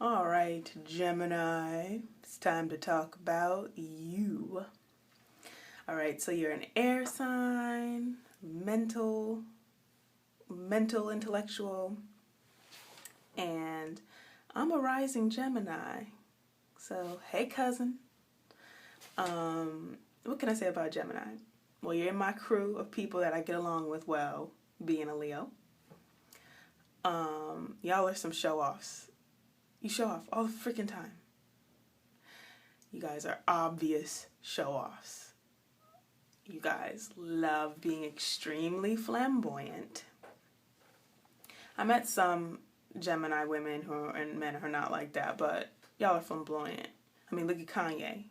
All right, Gemini, it's time to talk about you. All right, so you're an air sign, mental, intellectual, and I'm a rising Gemini. So, hey, cousin. What can I say about Gemini? Well, you're in my crew of people that I get along with well, being a Leo. Y'all are some show-offs. You show off all the freaking time. You guys are obvious show-offs. You guys love being extremely flamboyant. I met some Gemini women and men who are not like that, but y'all are flamboyant. I mean, look at Kanye.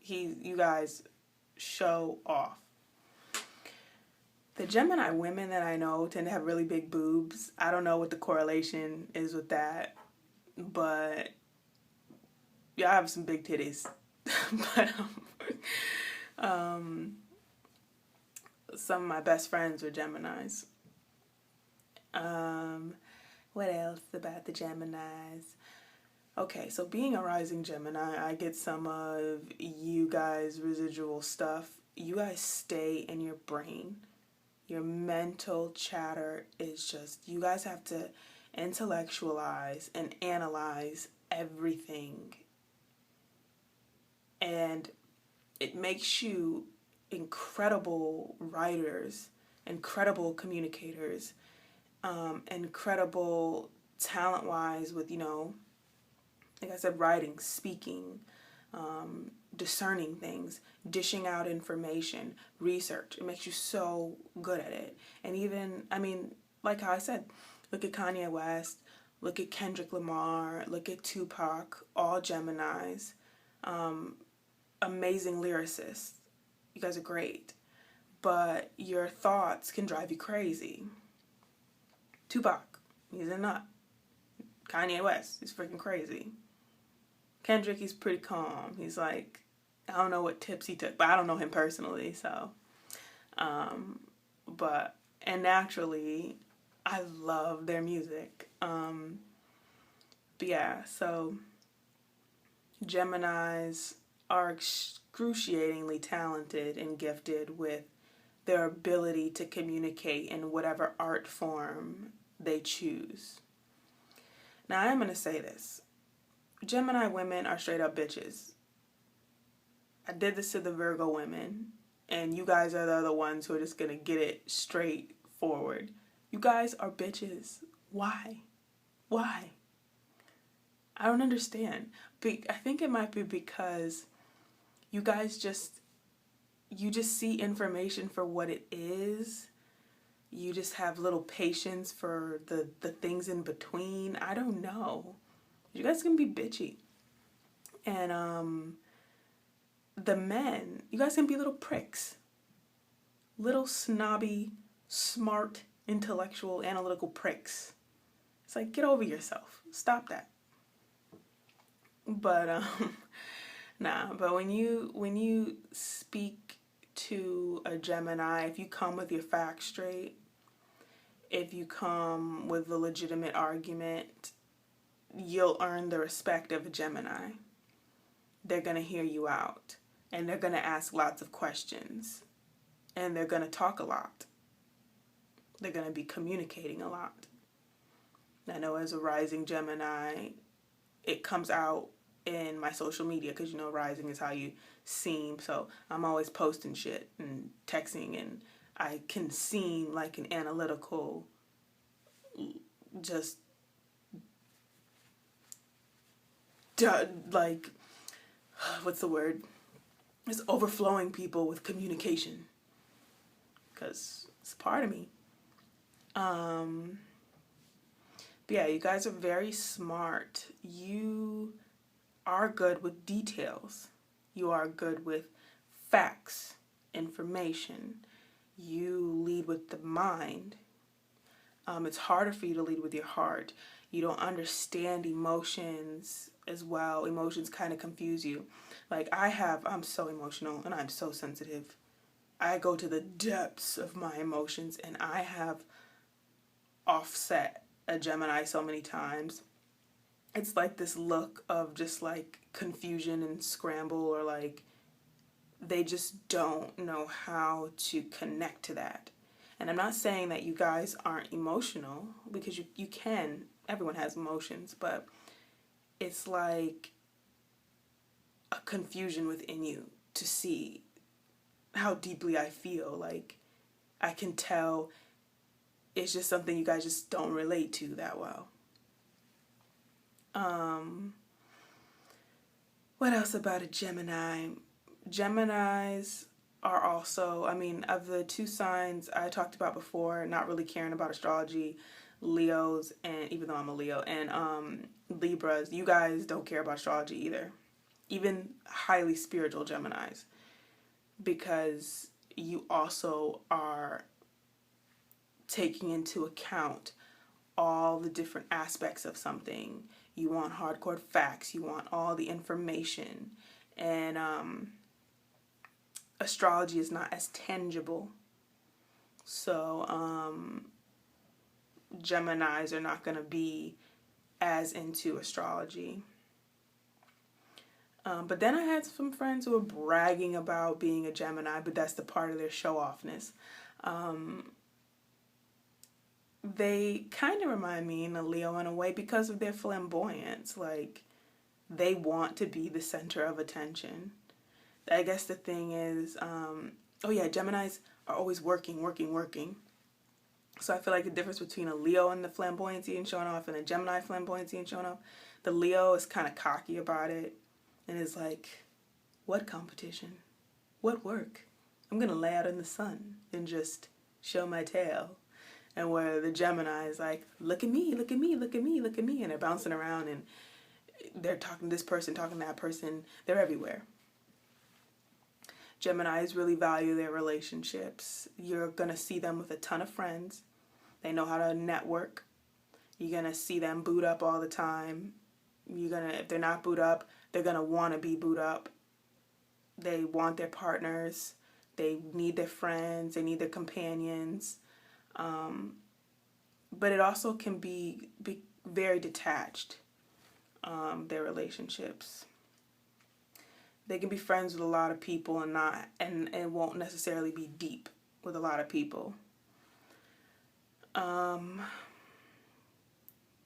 You guys show off. The Gemini women that I know tend to have really big boobs. I don't know what the correlation is with that, but y'all have some big titties. But some of my best friends were Geminis. What else about the Geminis? Okay, so being a rising Gemini, I get some of you guys' residual stuff. You guys stay in your brain. Your mental chatter is just, you guys have to intellectualize and analyze everything. And it makes you incredible writers, incredible communicators, incredible talent-wise with, like I said, writing, speaking, discerning things, dishing out information, research. It makes you so good at it. And even, like how I said, look at Kanye West, look at Kendrick Lamar, look at Tupac, all Geminis, amazing lyricists. You guys are great. But your thoughts can drive you crazy. Tupac, he's a nut. Kanye West, he's freaking crazy. Kendrick, he's pretty calm. He's like, I don't know what tips he took, but I don't know him personally, so. And naturally, I love their music. But yeah, so Geminis are excruciatingly talented and gifted with their ability to communicate in whatever art form they choose. Now, I'm going to say this. Gemini women are straight up bitches. I did this to the Virgo women, and you guys are the other ones who are just going to get it straight forward. You guys are bitches. Why? Why? I don't understand. I think it might be because you guys just see information for what it is. You just have little patience for the things in between. I don't know. You guys can be bitchy. And the men, you guys can be little pricks. Little snobby, smart, intellectual, analytical pricks. It's like, get over yourself. Stop that. But but when you speak to a Gemini, if you come with your facts straight, if you come with a legitimate argument, you'll earn the respect of a Gemini. They're going to hear you out, and they're going to ask lots of questions, and they're going to talk a lot. They're going to be communicating a lot. I know as a rising Gemini, it comes out in my social media because, rising is how you seem. So I'm always posting shit and texting, and I can seem like an analytical, just like, what's the word? Just overflowing people with communication because it's part of me. But yeah, you guys are very smart. You are good with details. You are good with facts, information. You lead with the mind. It's harder for you to lead with your heart. You don't understand emotions as well. Emotions kind of confuse you. Like I'm so emotional and I'm so sensitive. I go to the depths of my emotions, and I have offset a Gemini so many times. it's like this look of just like confusion and scramble, or like they just don't know how to connect to that. And I'm not saying that you guys aren't emotional, because you can, everyone has emotions, but it's like a confusion within you to see how deeply I feel. Like, I can tell it's just something you guys just don't relate to that well. What else about a Gemini? Geminis are also, I mean, of the two signs I talked about before, not really caring about astrology, Leos, and even though I'm a Leo, and Libras, you guys don't care about astrology either. Even highly spiritual Geminis, because you also are taking into account all the different aspects of something. You want hardcore facts, you want all the information, and astrology is not as tangible. So Geminis are not going to be as into astrology. But then I had some friends who were bragging about being a Gemini, but that's the part of their show-offness. They kind of remind me in a Leo in a way because of their flamboyance. Like, they want to be the center of attention. I guess the thing is, oh yeah, Geminis are always working. So I feel like the difference between a Leo and the flamboyancy and showing off and a Gemini flamboyancy and showing off, the Leo is kind of cocky about it and is like, what competition? What work? I'm going to lay out in the sun and just show my tail. And where the Gemini is like, look at me, look at me, look at me, look at me. And they're bouncing around and they're talking to this person, talking to that person. They're everywhere. Geminis really value their relationships. You're going to see them with a ton of friends. They know how to network. You're going to see them boot up all the time. If they're not boot up, they're going to want to be boot up. They want their partners. They need their friends. They need their companions. But it also can be very detached, their relationships. They can be friends with a lot of people and it won't necessarily be deep with a lot of people.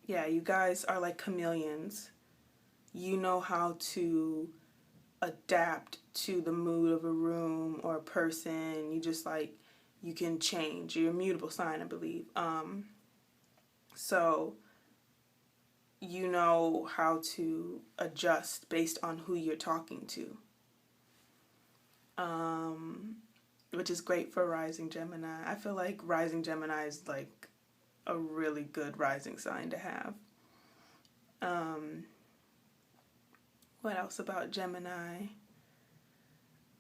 Yeah, you guys are like chameleons. You know how to adapt to the mood of a room or a person. You can change. You're a mutable sign, I believe. So you know how to adjust based on who you're talking to. Which is great for rising Gemini. I feel like rising Gemini is like a really good rising sign to have. What else about Gemini?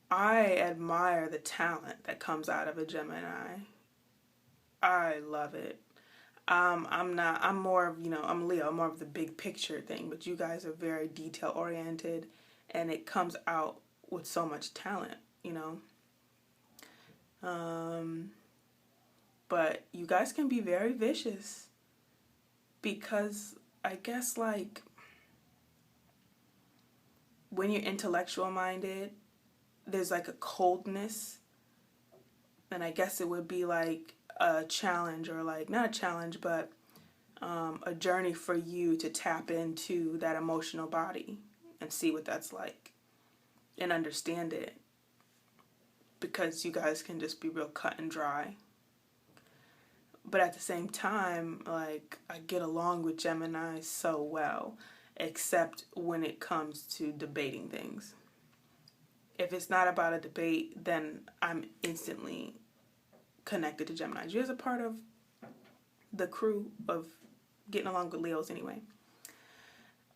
I admire the talent that comes out of a Gemini. I love it. I'm more of, I'm Leo, I'm more of the big picture thing, but you guys are very detail oriented and it comes out with so much talent, But you guys can be very vicious because I guess like when you're intellectual minded, there's like a coldness, and I guess it would be like a challenge, or like not a challenge, but a journey for you to tap into that emotional body and see what that's like and understand it, because you guys can just be real cut and dry. But at the same time, like, I get along with Gemini so well, except when it comes to debating things. If it's not about a debate, then I'm instantly connected to Gemini. You guys are part of the crew of getting along with Leos anyway.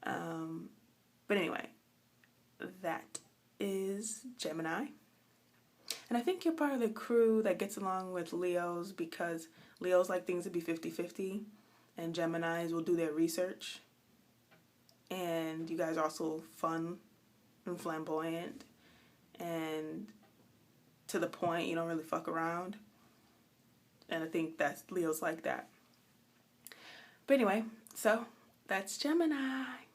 But anyway, that is Gemini. And I think you're part of the crew that gets along with Leos because Leos like things to be 50-50 and Geminis will do their research. And you guys are also fun and flamboyant and to the point. You don't really fuck around. And I think that's Leos like that. But anyway, so That's Gemini.